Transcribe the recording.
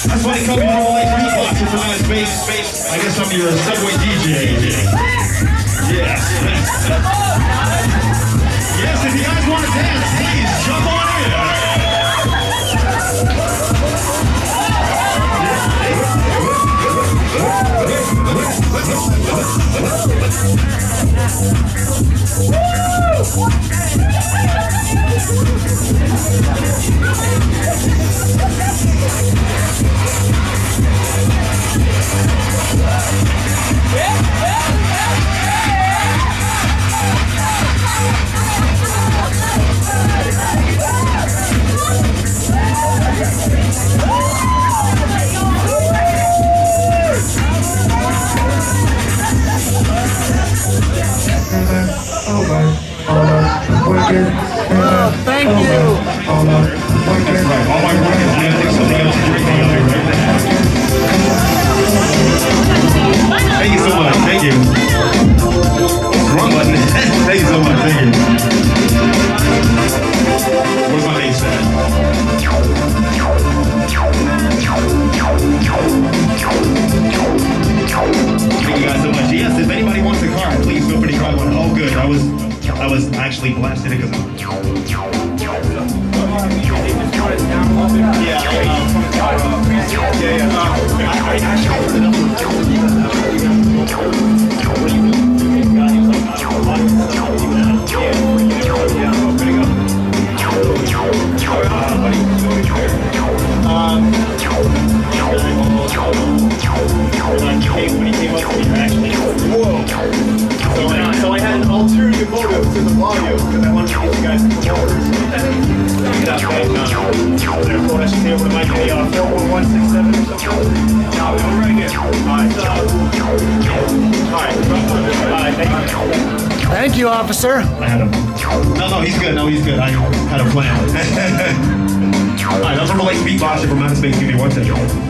That's why they come in all like beatboxing from outer space. I guess I'm your subway DJ. Yes. Yes, if you guys want to dance, please jump on in. Oh, thank you. That's right. All my work is music, something else is drinking out there right now. Thank you so much. Thank you. Wrong button. Thank you so much. Thank you. Where's my name set? Thank you guys so much. Yes, if anybody wants a car, please feel free to try one. Oh, good. I was actually blasted because So I had an ulterior motive to the volume because I wanted to get you guys to come over. Therefore, I should be able to make a 41167 or something. No, we're right here. Alright, thank you. Thank you, officer. I had him. No, he's good. No, he's good. I had a plan. Alright, I'm from like beatboxer from outer space. Give me one second.